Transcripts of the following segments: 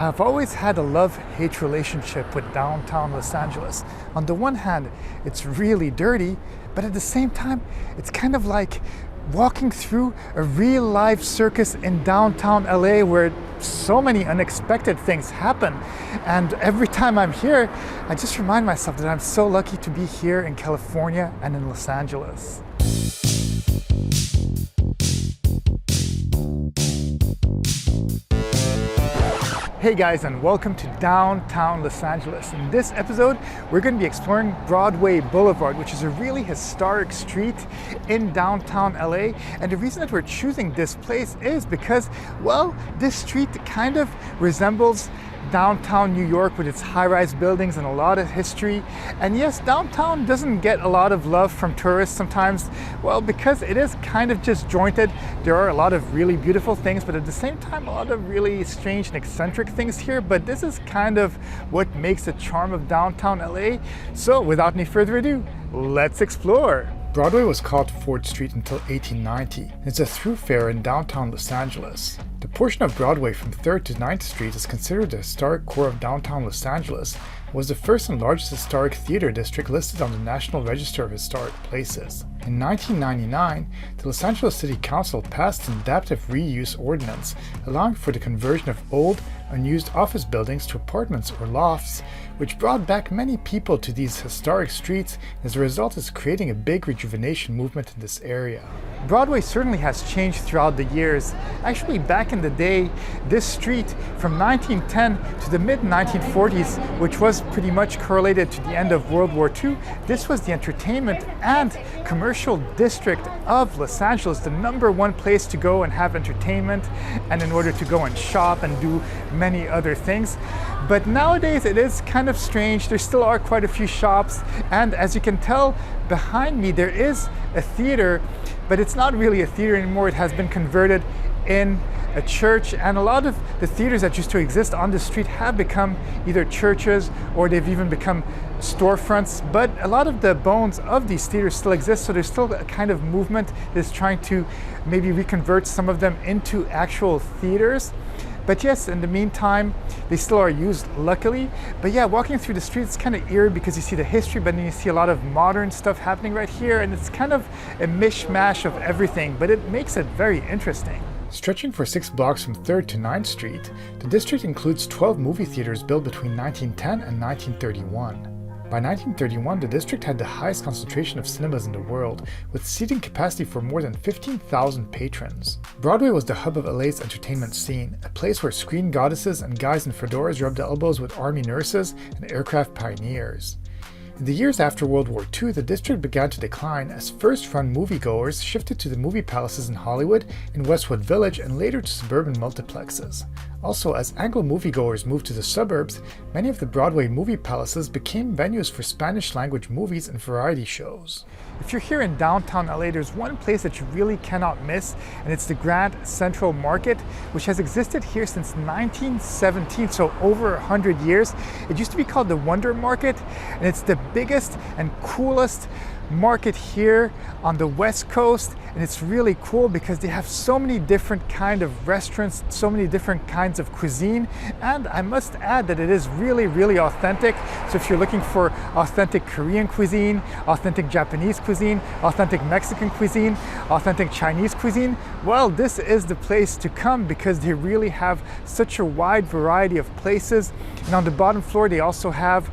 I've always had a love-hate relationship with downtown Los Angeles. On the one hand, it's really dirty, but at the same time, it's kind of like walking through a real-life circus in downtown LA where so many unexpected things happen. And every time I'm here, I just remind myself that I'm so lucky to be here in California and in Los Angeles. Hey guys, and welcome to downtown Los Angeles. In this episode, we're going to be exploring Broadway Boulevard, which is a really historic street in downtown LA. And the reason that we're choosing this place is because, well, this street kind of resembles downtown New York with its high-rise buildings and a lot of history. And yes, downtown doesn't get a lot of love from tourists sometimes, well, because it is kind of disjointed. There are a lot of really beautiful things, but at the same time, a lot of really strange and eccentric things here. But this is kind of what makes the charm of downtown LA. So without any further ado, let's explore. Broadway was called Ford Street until 1890. It's a thoroughfare in downtown Los Angeles. The portion of Broadway from 3rd to 9th Street is considered the historic core of downtown Los Angeles and was the first and largest historic theater district listed on the National Register of Historic Places. In 1999, the Los Angeles City Council passed an adaptive reuse ordinance allowing for the conversion of old, unused office buildings to apartments or lofts, which brought back many people to these historic streets. As a result, is creating a big rejuvenation movement in this area. Broadway certainly has changed throughout the years. Actually, back in the day, this street from 1910 to the mid-1940s, which was pretty much correlated to the end of World War II, this was the entertainment and commercial district of Los Angeles, the #1 place to go and have entertainment and in order to go and shop and do many other things. But nowadays it is kind of strange. There still are quite a few shops, and as you can tell behind me there is a theater, but it's not really a theater anymore. It has been converted in a church, and a lot of the theaters that used to exist on the street have become either churches or they've even become storefronts. But a lot of the bones of these theaters still exist, so there's still a kind of movement that is trying to maybe reconvert some of them into actual theaters. But yes, in the meantime, they still are used, luckily. But yeah, walking through the street, it's kind of eerie because you see the history, but then you see a lot of modern stuff happening right here, and it's kind of a mishmash of everything, but it makes it very interesting. Stretching for 6 blocks from 3rd to 9th Street, the district includes 12 movie theaters built between 1910 and 1931. By 1931, the district had the highest concentration of cinemas in the world, with seating capacity for more than 15,000 patrons. Broadway was the hub of LA's entertainment scene, a place where screen goddesses and guys in fedoras rubbed elbows with army nurses and aircraft pioneers. In the years after World War II, the district began to decline as first-run moviegoers shifted to the movie palaces in Hollywood, in Westwood Village, and later to suburban multiplexes. Also, as Anglo moviegoers moved to the suburbs, many of the Broadway movie palaces became venues for Spanish-language movies and variety shows. If you're here in downtown LA, there's one place that you really cannot miss, and it's the Grand Central Market, which has existed here since 1917, so over 100 years. It used to be called the Wonder Market, and it's the biggest and coolest market here on the West Coast, and it's really cool because they have so many different kind of restaurants, so many different kinds of cuisine, and I must add that it is really authentic. So if you're looking for authentic Korean cuisine, authentic Japanese cuisine, authentic Mexican cuisine, authentic Chinese cuisine, well, this is the place to come because they really have such a wide variety of places. And on the bottom floor they also have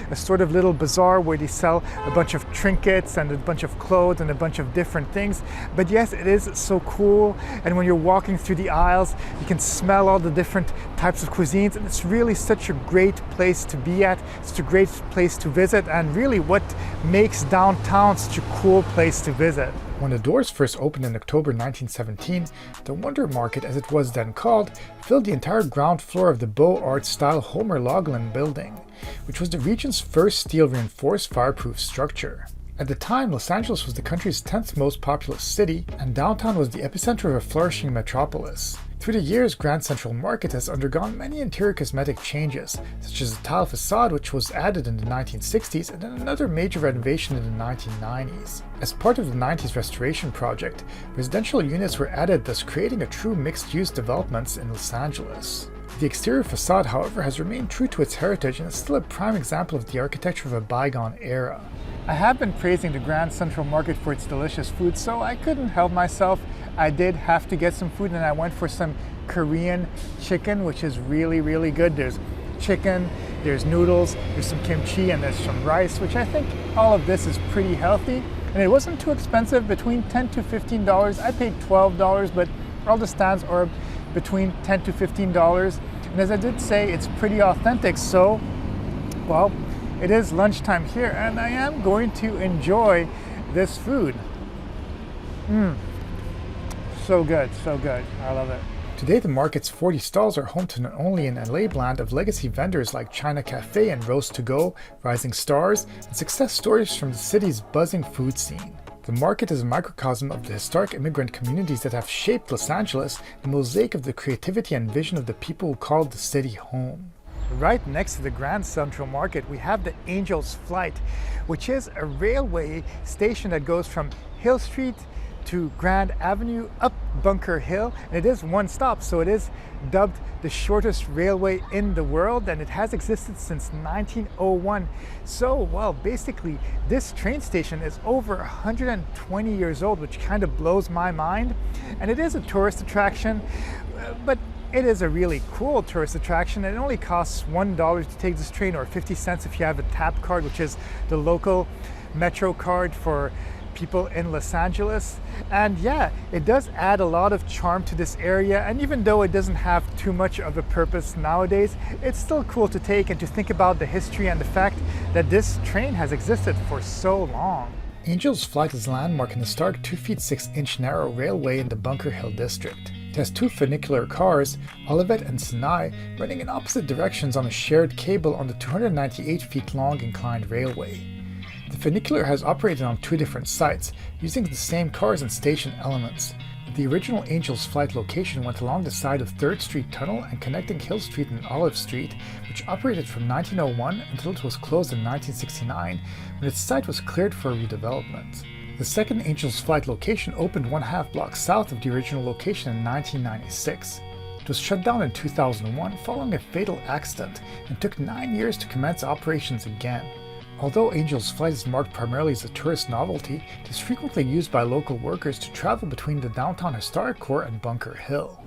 a sort of little bazaar where they sell a bunch of trinkets and a bunch of clothes and a bunch of different things. But yes, it is so cool, and when you're walking through the aisles you can smell all the different types of cuisines, and it's really such a great place to be at. It's a great place to visit, and really what makes downtown such a cool place to visit. When the doors first opened in October 1917, the Wonder Market, as it was then called, filled the entire ground floor of the Beaux Arts style Homer Loughlin building, which was the region's first steel-reinforced fireproof structure. At the time, Los Angeles was the country's 10th most populous city, and downtown was the epicenter of a flourishing metropolis. Through the years, Grand Central Market has undergone many interior cosmetic changes, such as a tile facade which was added in the 1960s and then another major renovation in the 1990s. As part of the 90s restoration project, residential units were added, thus creating a true mixed-use developments in Los Angeles. The exterior facade, however, has remained true to its heritage and is still a prime example of the architecture of a bygone era. I have been praising the Grand Central Market for its delicious food, so I couldn't help myself. I did have to get some food, and I went for some Korean chicken, which is really, really good. There's chicken, there's noodles, there's some kimchi, and there's some rice, which I think all of this is pretty healthy. And it wasn't too expensive, between $10 to $15. I paid $12, but all the stands are between $10 to $15. And as I did say, it's pretty authentic, so, well, it is lunchtime here, and I am going to enjoy this food. So good, so good. I love it. Today, the market's 40 stalls are home to not only an LA blend of legacy vendors like China Cafe and Roast to Go, rising stars, and success stories from the city's buzzing food scene. The market is a microcosm of the historic immigrant communities that have shaped Los Angeles, a mosaic of the creativity and vision of the people who called the city home. Right next to the Grand Central Market, we have the Angel's Flight, which is a railway station that goes from Hill Street to Grand Avenue up Bunker Hill, and it is one stop, so it is dubbed the shortest railway in the world, and it has existed since 1901. So, well, basically this train station is over 120 years old, which kind of blows my mind, and it is a tourist attraction, but it is a really cool tourist attraction. It only costs $1 to take this train, or 50 cents if you have a tap card, which is the local Metro card for people in Los Angeles. And yeah, it does add a lot of charm to this area, and even though it doesn't have too much of a purpose nowadays, it's still cool to take and to think about the history and the fact that this train has existed for so long. Angel's Flight is a landmark in the historic 2 feet 6 inch narrow railway in the Bunker Hill district. It has two funicular cars, Olivet and Sinai, running in opposite directions on a shared cable on the 298 feet long inclined railway. The funicular has operated on two different sites, using the same cars and station elements. The original Angel's Flight location went along the side of 3rd Street Tunnel and connecting Hill Street and Olive Street, which operated from 1901 until it was closed in 1969, when its site was cleared for redevelopment. The second Angel's Flight location opened 1/2 block south of the original location in 1996. It was shut down in 2001 following a fatal accident and took 9 years to commence operations again. Although Angel's Flight is marked primarily as a tourist novelty, it is frequently used by local workers to travel between the downtown historic core and Bunker Hill.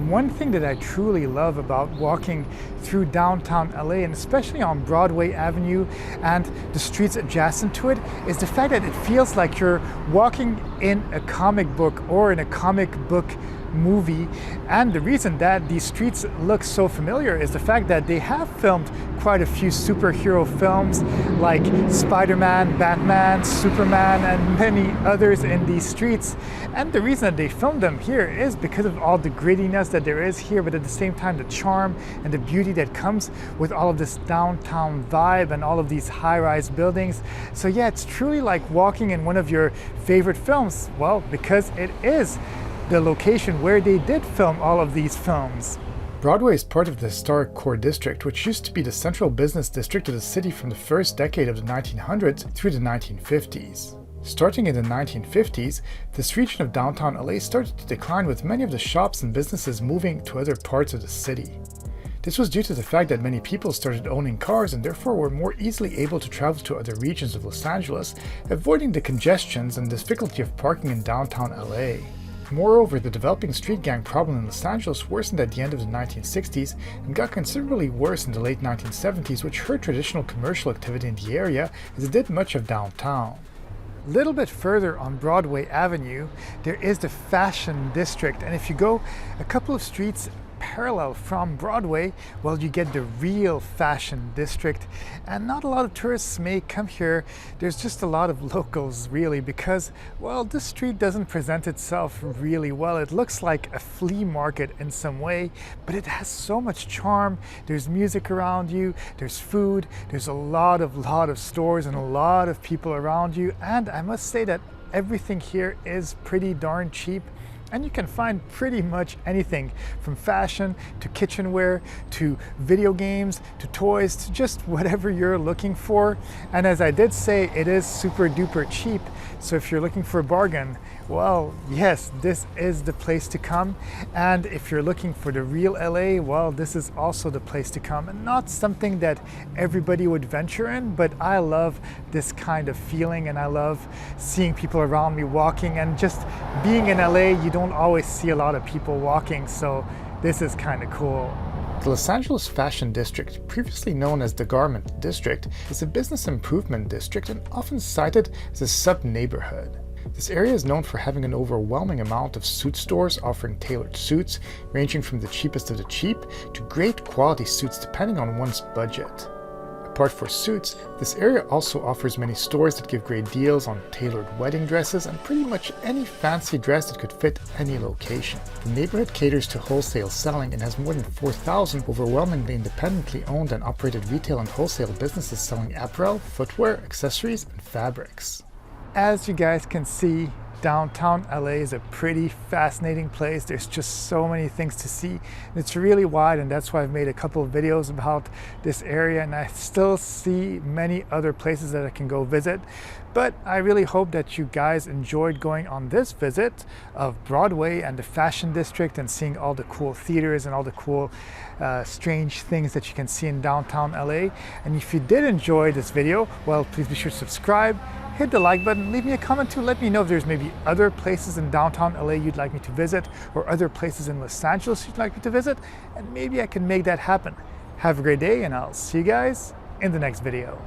One thing that I truly love about walking through downtown LA, and especially on Broadway Avenue and the streets adjacent to it, is the fact that it feels like you're walking in a comic book or in a comic book movie. And the reason that these streets look so familiar is the fact that they have filmed quite a few superhero films like Spider-Man, Batman, Superman, and many others in these streets. And the reason that they filmed them here is because of all the grittiness that there is here, but at the same time the charm and the beauty that comes with all of this downtown vibe and all of these high-rise buildings. So yeah, it's truly like walking in one of your favorite films. Well, because it is the location where they did film all of these films. Broadway is part of the historic core district, which used to be the central business district of the city from the first decade of the 1900s through the 1950s. Starting in the 1950s, this region of downtown LA started to decline, with many of the shops and businesses moving to other parts of the city. This was due to the fact that many people started owning cars and therefore were more easily able to travel to other regions of Los Angeles, avoiding the congestions and difficulty of parking in downtown LA. Moreover, the developing street gang problem in Los Angeles worsened at the end of the 1960s and got considerably worse in the late 1970s, which hurt traditional commercial activity in the area as it did much of downtown. A little bit further on Broadway Avenue, there is the Fashion District, and if you go a couple of streets parallel from Broadway, well, you get the real Fashion District, and not a lot of tourists may come here. There's just a lot of locals, really, because, well, this street doesn't present itself really well. It looks like a flea market in some way, but it has so much charm. There's music around you, there's food, there's a lot of stores and a lot of people around you, and I must say that everything here is pretty darn cheap. And you can find pretty much anything from fashion to kitchenware to video games to toys to just whatever you're looking for. And as I did say, it is super duper cheap. So if you're looking for a bargain, Well, yes, this is the place to come. And if you're looking for the real LA, well, this is also the place to come. And not something that everybody would venture in, but I love this kind of feeling, and I love seeing people around me walking. And just being in LA, you don't always see a lot of people walking, so this is kind of cool. The Los Angeles Fashion District, previously known as the Garment District, is a business improvement district and often cited as a sub-neighborhood. This area is known for having an overwhelming amount of suit stores offering tailored suits, ranging from the cheapest of the cheap to great quality suits depending on one's budget. Apart from suits, this area also offers many stores that give great deals on tailored wedding dresses and pretty much any fancy dress that could fit any location. The neighborhood caters to wholesale selling and has more than 4,000 overwhelmingly independently owned and operated retail and wholesale businesses selling apparel, footwear, accessories, and fabrics. As you guys can see, downtown LA is a pretty fascinating place. There's just so many things to see. It's really wide, and that's why I've made a couple of videos about this area, and I still see many other places that I can go visit. But I really hope that you guys enjoyed going on this visit of Broadway and the Fashion District and seeing all the cool theaters and all the cool strange things that you can see in downtown LA. And if you did enjoy this video, well, please be sure to subscribe, hit the like button, leave me a comment to let me know if there's maybe other places in downtown LA you'd like me to visit, or other places in Los Angeles you'd like me to visit, and maybe I can make that happen. Have a great day, and I'll see you guys in the next video.